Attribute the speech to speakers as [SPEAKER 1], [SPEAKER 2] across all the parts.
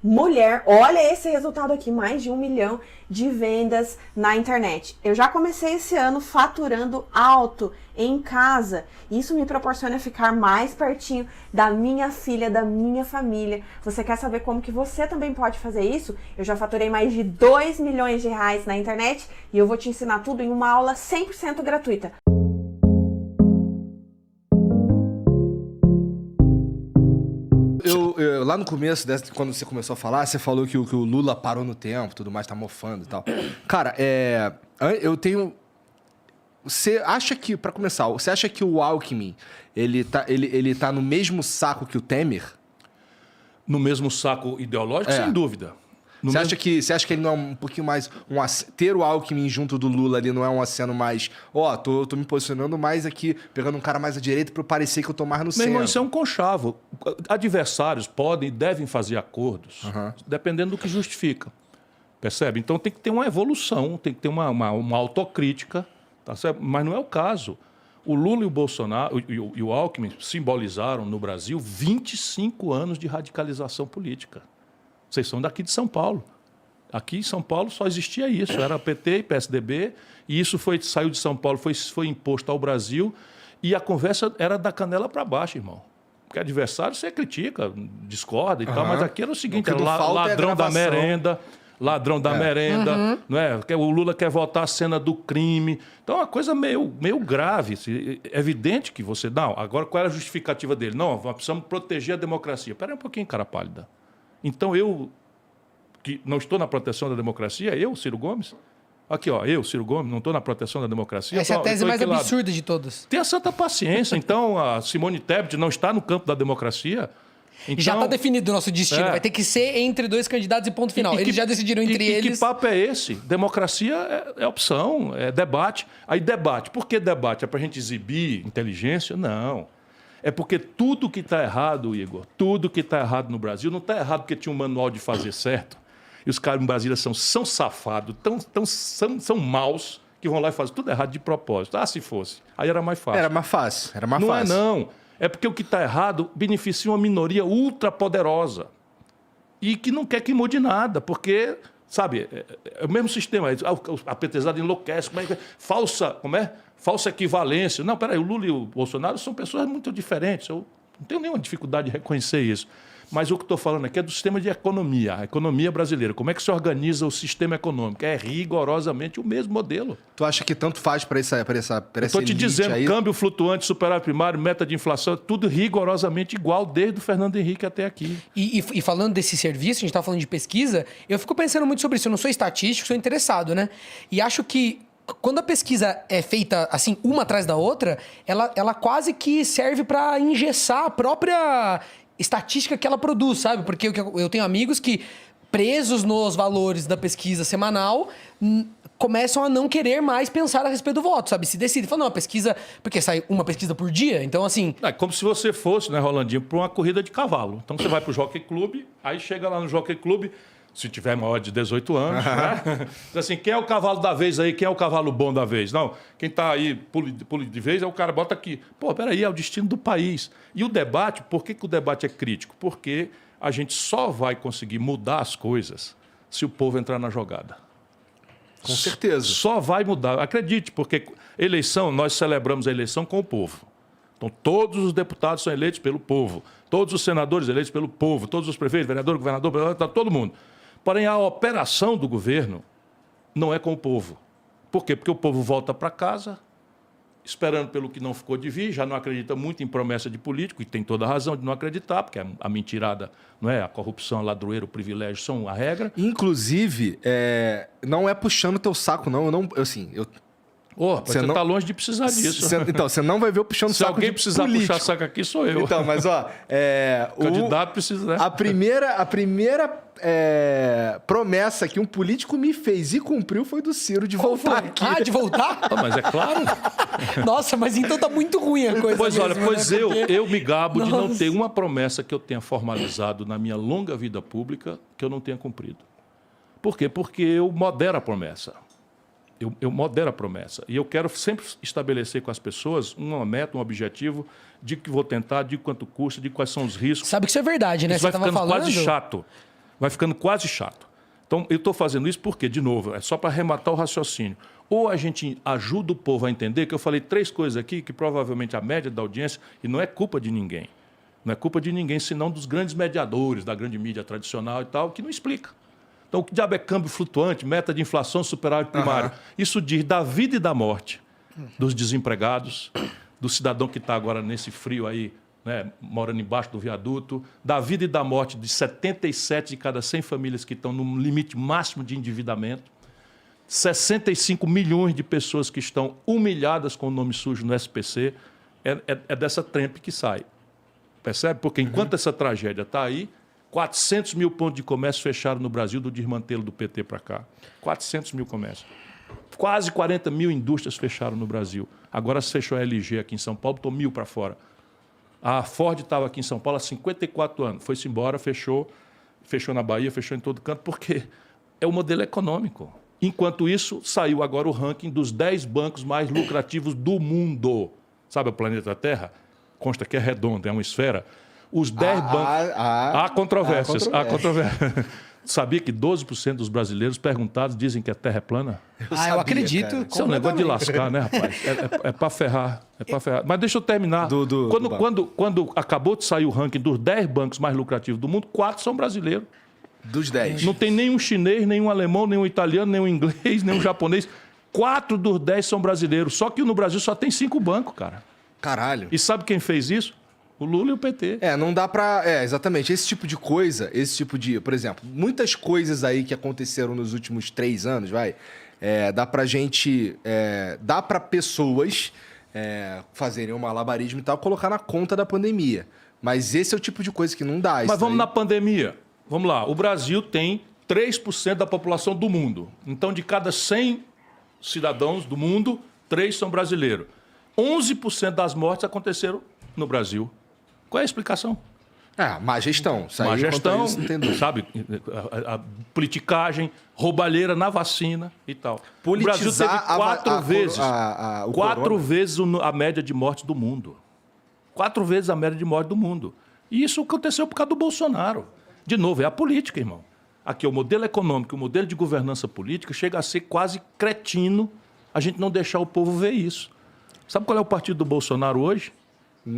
[SPEAKER 1] mulher, olha esse resultado aqui, mais de 1 milhão de vendas na internet. Eu já comecei esse ano faturando alto em casa. Isso me proporciona ficar mais pertinho da minha filha, da minha família. Você quer saber como que você também pode fazer isso? Eu já faturei mais de 2 milhões de reais na internet e eu vou te ensinar tudo em uma aula 100% gratuita.
[SPEAKER 2] Lá no começo, quando você começou a falar, você falou que o Lula parou no tempo, tudo mais, tá mofando e tal. Cara, eu tenho... Você acha que, pra começar, você acha que o Alckmin, ele tá no mesmo saco que o Temer?
[SPEAKER 3] No mesmo saco ideológico, sem dúvida. Você
[SPEAKER 2] acha que ele não é um pouquinho mais... ter o Alckmin junto do Lula ali não é um aceno mais... tô me posicionando mais aqui, pegando um cara mais à direita para parecer que eu tô mais no centro.
[SPEAKER 3] Meu irmão, isso é um conchavo. Adversários podem e devem fazer acordos, dependendo do que justifica. Percebe? Então tem que ter uma evolução, tem que ter uma autocrítica, tá certo? Mas não é o caso. O Lula e o Bolsonaro e o Alckmin simbolizaram no Brasil 25 anos de radicalização política. Vocês são daqui de São Paulo. Aqui em São Paulo só existia isso. Era PT e PSDB, e isso saiu de São Paulo, foi imposto ao Brasil, e a conversa era da canela para baixo, irmão. Porque adversário você critica, discorda e tal, mas aqui era o seguinte, era ladrão da merenda, não é? O Lula quer votar a cena do crime. Então é uma coisa meio grave. É evidente que você... Não, agora qual era a justificativa dele? Não, precisamos proteger a democracia. Espera aí um pouquinho, cara pálida. Então, eu, que não estou na proteção da democracia, Ciro Gomes, aqui, eu, Ciro Gomes, não estou na proteção da democracia.
[SPEAKER 4] Essa é a tese mais absurda de todas.
[SPEAKER 3] Tenha santa paciência. Então, a Simone Tebet não está no campo da democracia. Então,
[SPEAKER 4] já está definido o nosso destino. Vai ter que ser entre dois candidatos e ponto final. Eles já decidiram entre eles.
[SPEAKER 3] E que papo é esse? Democracia é opção, é debate. Aí debate. Por que debate? É para a gente exibir inteligência? Não. É porque tudo que está errado, Igor, tudo que está errado no Brasil, não está errado porque tinha um manual de fazer certo. E os caras em Brasília são safados, são maus, que vão lá e fazem tudo errado de propósito. Ah, se fosse. Aí era mais fácil.
[SPEAKER 2] Era mais fácil.
[SPEAKER 3] Não é, não. É porque o que está errado beneficia uma minoria ultrapoderosa. E que não quer que mude nada, porque, sabe, é o mesmo sistema. A petezada enlouquece. Falsa equivalência. Não, peraí, o Lula e o Bolsonaro são pessoas muito diferentes. Eu não tenho nenhuma dificuldade de reconhecer isso. Mas o que estou falando aqui é do sistema de economia, a economia brasileira. Como é que se organiza o sistema econômico? É rigorosamente o mesmo modelo.
[SPEAKER 2] Tu acha que tanto faz para essa
[SPEAKER 3] Estou te dizendo, aí? Câmbio flutuante, superávit primário, meta de inflação, tudo rigorosamente igual, desde o Fernando Henrique até aqui.
[SPEAKER 4] E falando desse serviço, a gente está falando de pesquisa, eu fico pensando muito sobre isso. Eu não sou estatístico, sou interessado, né? E acho que quando a pesquisa é feita assim, uma atrás da outra, ela quase que serve para engessar a própria estatística que ela produz, sabe? Porque eu tenho amigos que, presos nos valores da pesquisa semanal, começam a não querer mais pensar a respeito do voto, sabe? Se decide, fala, não, a pesquisa... Porque sai uma pesquisa por dia, então assim...
[SPEAKER 3] É como se você fosse, né, Rolandinho, para uma corrida de cavalo. Então você vai para o Jockey Club, aí chega lá no Jockey Club... Se tiver maior de 18 anos, né? Assim, quem é o cavalo da vez aí? Quem é o cavalo bom da vez? Não, quem está aí, pule de vez, é o cara bota aqui. Pô, peraí, é o destino do país. E o debate, por que o debate é crítico? Porque a gente só vai conseguir mudar as coisas se o povo entrar na jogada.
[SPEAKER 2] Com certeza.
[SPEAKER 3] Só vai mudar. Acredite, porque eleição, nós celebramos a eleição com o povo. Então, todos os deputados são eleitos pelo povo. Todos os senadores eleitos pelo povo. Todos os prefeitos, vereador, governador, todo mundo. Porém, a operação do governo não é com o povo. Por quê? Porque o povo volta para casa, esperando pelo que não ficou de vir, já não acredita muito em promessa de político, e tem toda a razão de não acreditar, porque a mentirada, não é? A corrupção, a ladroeira, o privilégio são a regra.
[SPEAKER 2] Inclusive, não é puxando teu saco, não.
[SPEAKER 3] Você está longe de precisar disso.
[SPEAKER 2] Então, você não vai ver eu puxando
[SPEAKER 3] Se
[SPEAKER 2] saco
[SPEAKER 3] alguém precisar
[SPEAKER 2] político.
[SPEAKER 3] puxar saco aqui, sou eu.
[SPEAKER 2] Então, mas
[SPEAKER 3] o candidato precisa, né?
[SPEAKER 2] A primeira promessa que um político me fez e cumpriu foi do Ciro de voltar aqui.
[SPEAKER 4] Ah, de voltar?
[SPEAKER 3] Mas é claro.
[SPEAKER 4] Nossa, mas então tá muito ruim a coisa.
[SPEAKER 3] Pois
[SPEAKER 4] mesmo,
[SPEAKER 3] olha,
[SPEAKER 4] né? Porque...
[SPEAKER 3] eu me gabo de não ter uma promessa que eu tenha formalizado na minha longa vida pública que eu não tenha cumprido. Por quê? Porque eu modero a promessa. Eu modero a promessa. E eu quero sempre estabelecer com as pessoas uma meta, um objetivo, de que vou tentar, de quanto custa, de quais são os riscos.
[SPEAKER 4] Sabe que isso é verdade, né?
[SPEAKER 3] Isso vai ficando quase chato. vai ficando quase chato. Então, eu estou fazendo isso porque, de novo, é só para arrematar o raciocínio. Ou a gente ajuda o povo a entender, que eu falei 3 coisas aqui, que provavelmente a média da audiência, e não é culpa de ninguém. Não é culpa de ninguém, senão dos grandes mediadores, da grande mídia tradicional e tal, que não explica. Então, o que diabo é câmbio flutuante, meta de inflação, superávit primário? Isso diz da vida e da morte dos desempregados, do cidadão que está agora nesse frio aí, né, morando embaixo do viaduto, da vida e da morte de 77 de cada 100 famílias que estão no limite máximo de endividamento, 65 milhões de pessoas que estão humilhadas com o nome sujo no SPC, é dessa trempe que sai. Percebe? Porque enquanto essa tragédia está aí, 400 mil pontos de comércio fecharam no Brasil do desmantelo do PT para cá. 400 mil comércios. Quase 40 mil indústrias fecharam no Brasil. Agora se fechou a LG aqui em São Paulo, botou 1.000 para fora. A Ford estava aqui em São Paulo há 54 anos. Foi-se embora, fechou na Bahia, fechou em todo canto, porque é o modelo econômico. Enquanto isso, saiu agora o ranking dos 10 bancos mais lucrativos do mundo. Sabe o planeta Terra? Consta que é redondo, é uma esfera. Os 10 bancos... Há controvérsias. Há controvérsias. Sabia que 12% dos brasileiros perguntados dizem que a Terra é plana?
[SPEAKER 4] Eu acredito.
[SPEAKER 3] Isso é um negócio de lascar, né, rapaz? É para ferrar. Mas deixa eu terminar. Quando acabou de sair o ranking dos 10 bancos mais lucrativos do mundo, 4 são brasileiros.
[SPEAKER 2] Dos 10.
[SPEAKER 3] Não tem nenhum chinês, nenhum alemão, nenhum italiano, nenhum inglês, nenhum japonês. 4 dos 10 são brasileiros. Só que no Brasil só tem 5 bancos, cara.
[SPEAKER 2] Caralho.
[SPEAKER 3] E sabe quem fez isso? O Lula e o PT.
[SPEAKER 2] Não dá pra... exatamente. Esse tipo de coisa, por exemplo, muitas coisas aí que aconteceram nos últimos 3 anos, dá pra gente... dá pra pessoas fazerem um malabarismo e tal, colocar na conta da pandemia. Mas esse é o tipo de coisa que não dá.
[SPEAKER 3] Mas vamos na pandemia. Vamos lá. O Brasil tem 3% da população do mundo. Então, de cada 100 cidadãos do mundo, 3 são brasileiros. 11% das mortes aconteceram no Brasil. Qual é a explicação?
[SPEAKER 2] Má gestão.
[SPEAKER 3] Má gestão, sabe? A politicagem, roubalheira na vacina e tal. O Brasil teve 4 vezes a média de mortes do mundo. 4 vezes a média de morte do mundo. E isso aconteceu por causa do Bolsonaro. De novo, é a política, irmão. Aqui, o modelo econômico, o modelo de governança política chega a ser quase cretino a gente não deixar o povo ver isso. Sabe qual é o partido do Bolsonaro hoje?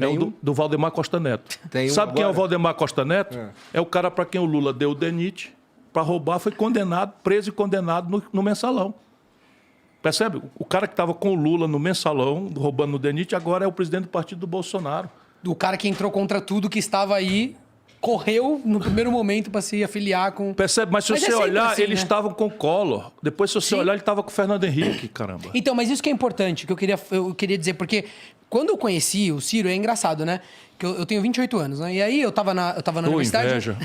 [SPEAKER 3] É o do Valdemar Costa Neto. Sabe quem é o Valdemar Costa Neto? É o cara para quem o Lula deu o DENIT para roubar, foi condenado, preso e condenado no mensalão. Percebe? O cara que estava com o Lula no mensalão, roubando no DENIT, agora é o presidente do partido do Bolsonaro.
[SPEAKER 4] O cara que entrou contra tudo que estava aí, correu no primeiro momento para se afiliar com...
[SPEAKER 3] Percebe? Mas se você olhar, assim, eles estavam com o Collor. Depois, se você olhar, ele estava com o Fernando Henrique, caramba.
[SPEAKER 4] Então, mas isso que é importante, que eu queria dizer, porque quando eu conheci o Ciro, é engraçado, né? Que eu tenho 28 anos, né? E aí eu tava na universidade...
[SPEAKER 3] Inveja.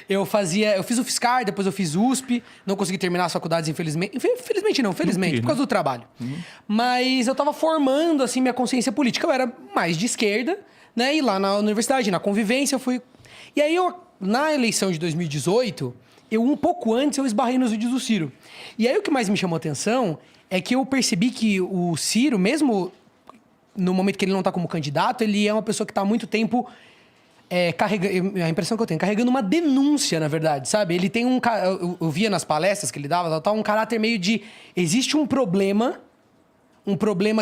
[SPEAKER 4] Eu fiz o Fiscar, depois eu fiz USP, não consegui terminar as faculdades, infelizmente. Infelizmente não, felizmente, por causa do trabalho. Mas eu tava formando, assim, minha consciência política. Eu era mais de esquerda, né? E lá na universidade, na convivência, eu fui... E aí, na eleição de 2018, um pouco antes, eu esbarrei nos vídeos do Ciro. E aí, o que mais me chamou a atenção é que eu percebi que o Ciro, mesmo no momento que ele não está como candidato, ele é uma pessoa que está há muito tempo carregando... A impressão que eu tenho, carregando uma denúncia, na verdade, sabe? Ele tem eu via nas palestras que ele dava, um caráter meio de... Existe um problema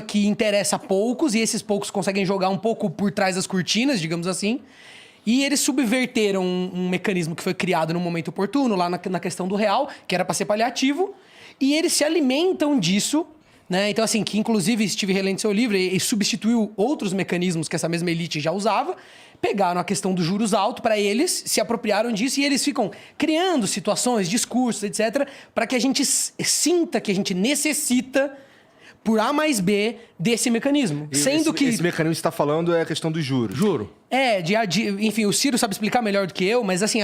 [SPEAKER 4] que interessa a poucos, e esses poucos conseguem jogar um pouco por trás das cortinas, digamos assim. E eles subverteram um mecanismo que foi criado no momento oportuno, lá na questão do real, que era para ser paliativo, e eles se alimentam disso, né? Então, assim, que inclusive Steve relendo seu livro e substituiu outros mecanismos que essa mesma elite já usava, pegaram a questão dos juros altos para eles, se apropriaram disso e eles ficam criando situações, discursos, etc., para que a gente sinta que a gente necessita, por A mais B, desse mecanismo. Sendo que...
[SPEAKER 2] Esse mecanismo que você está falando é a questão dos juros.
[SPEAKER 3] Juro.
[SPEAKER 4] Enfim, o Ciro sabe explicar melhor do que eu, mas assim,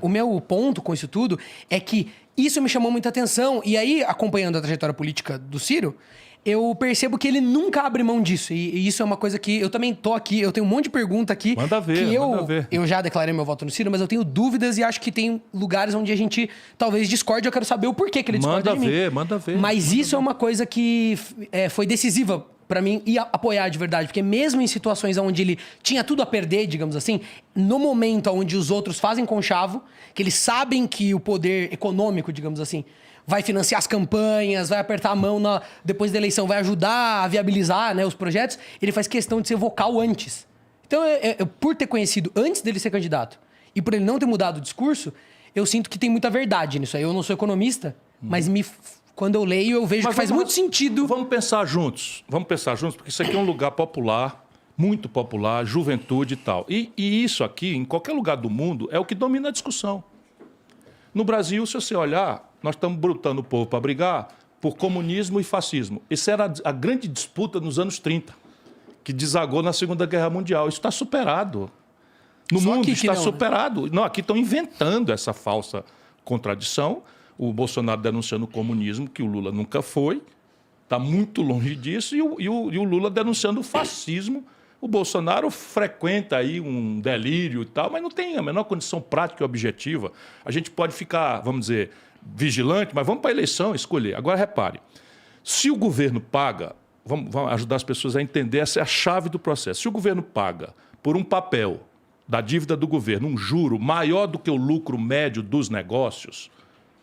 [SPEAKER 4] o meu ponto com isso tudo é que isso me chamou muita atenção. E aí, acompanhando a trajetória política do Ciro, eu percebo que ele nunca abre mão disso. E isso é uma coisa que eu também tô aqui, eu tenho um monte de pergunta aqui.
[SPEAKER 3] Manda ver, manda ver.
[SPEAKER 4] Eu já declarei meu voto no Ciro, mas eu tenho dúvidas e acho que tem lugares onde a gente talvez discorde. Eu quero saber o porquê que ele discorda de mim.
[SPEAKER 3] Manda ver.
[SPEAKER 4] Mas isso é uma coisa que foi decisiva pra mim ir apoiar de verdade. Porque mesmo em situações onde ele tinha tudo a perder, digamos assim, no momento onde os outros fazem conchavo, que eles sabem que o poder econômico, digamos assim, vai financiar as campanhas, vai apertar a mão depois da eleição, vai ajudar a viabilizar, né, os projetos, ele faz questão de ser vocal antes. Então, por ter conhecido antes dele ser candidato e por ele não ter mudado o discurso, eu sinto que tem muita verdade nisso aí. Eu não sou economista, mas quando eu leio, eu vejo que faz muito sentido.
[SPEAKER 3] Vamos pensar juntos, porque isso aqui é um lugar popular, muito popular, juventude e tal. E isso aqui, em qualquer lugar do mundo, é o que domina a discussão. No Brasil, se você olhar, nós estamos brutando o povo para brigar por comunismo e fascismo. Essa era a grande disputa nos anos 30, que desagou na Segunda Guerra Mundial. Isso está superado. No
[SPEAKER 4] Só
[SPEAKER 3] mundo
[SPEAKER 4] aqui
[SPEAKER 3] está
[SPEAKER 4] não, né?
[SPEAKER 3] superado. Não, aqui estão inventando essa falsa contradição. O Bolsonaro denunciando o comunismo, que o Lula nunca foi, está muito longe disso, e o Lula denunciando o fascismo. O Bolsonaro frequenta aí um delírio e tal, mas não tem a menor condição prática e objetiva. A gente pode ficar, vamos dizer, vigilante, mas vamos para a eleição escolher. Agora, repare, se o governo paga, vamos ajudar as pessoas a entender, essa é a chave do processo. Se o governo paga por um papel da dívida do governo um juro maior do que o lucro médio dos negócios,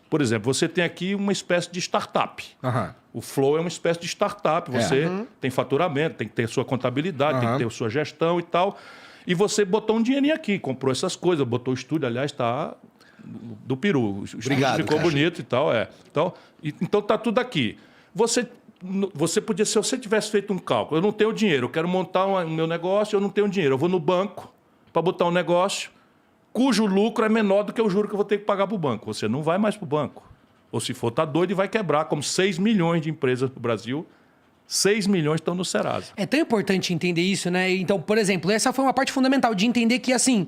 [SPEAKER 3] por exemplo, você tem aqui uma espécie de startup.
[SPEAKER 2] Aham.
[SPEAKER 3] O Flow é uma espécie de startup. Você tem faturamento, tem que ter sua contabilidade, tem que ter sua gestão e tal. E você botou um dinheirinho aqui, comprou essas coisas, botou o estúdio, aliás, está do peru. O estúdio
[SPEAKER 2] Obrigado,
[SPEAKER 3] ficou
[SPEAKER 2] cara.
[SPEAKER 3] bonito e tal. Então tá tudo aqui. Você podia, se você tivesse feito um cálculo, eu não tenho dinheiro, eu quero montar o meu negócio, eu não tenho dinheiro. Eu vou no banco para botar um negócio cujo lucro é menor do que o juro que eu vou ter que pagar para o banco. Você não vai mais para o banco. Ou se for, tá doido e vai quebrar, como 6 milhões de empresas no Brasil. 6 milhões estão no Serasa.
[SPEAKER 4] É tão importante entender isso, né? Então, por exemplo, essa foi uma parte fundamental de entender que, assim...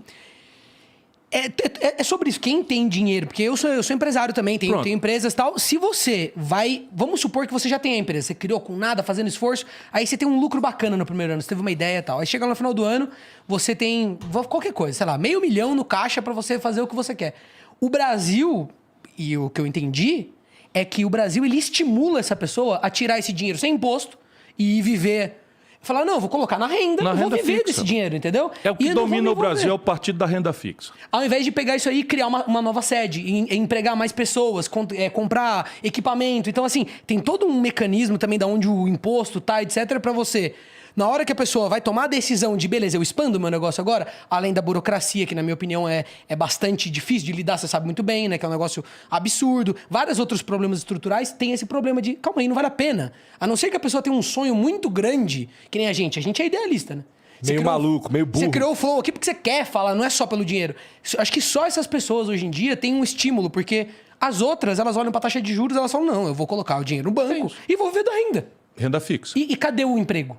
[SPEAKER 4] É sobre isso. Quem tem dinheiro, porque eu sou empresário também, tenho empresas e tal. Se você vai... Vamos supor que você já tem a empresa, você criou com nada, fazendo esforço, aí você tem um lucro bacana no primeiro ano, você teve uma ideia e tal. Aí chega no final do ano, você tem qualquer coisa, sei lá, R$500 mil no caixa pra você fazer o que você quer. O Brasil, e o que eu entendi, é que o Brasil, ele estimula essa pessoa a tirar esse dinheiro sem imposto e viver... Falar, não, vou colocar na renda, eu vou viver desse dinheiro, entendeu?
[SPEAKER 3] É o que domina o Brasil, é o partido da renda fixa.
[SPEAKER 4] Ao invés de pegar isso aí e criar uma nova sede, empregar mais pessoas, comprar equipamento. Então, assim, tem todo um mecanismo também da onde o imposto tá, etc, pra você... Na hora que a pessoa vai tomar a decisão de, beleza, eu expando o meu negócio agora, além da burocracia, que na minha opinião é bastante difícil de lidar, você sabe muito bem, né? Que é um negócio absurdo. Vários outros problemas estruturais tem esse problema de, calma aí, não vale a pena. A não ser que a pessoa tenha um sonho muito grande, que nem a gente é idealista, né?
[SPEAKER 2] Meio maluco, meio burro.
[SPEAKER 4] Você criou o Flow aqui porque você quer falar, não é só pelo dinheiro. Acho que só essas pessoas hoje em dia têm um estímulo, porque as outras, elas olham pra taxa de juros e elas falam, não, eu vou colocar o dinheiro no banco e vou viver da renda.
[SPEAKER 3] Renda fixa.
[SPEAKER 4] E cadê o emprego?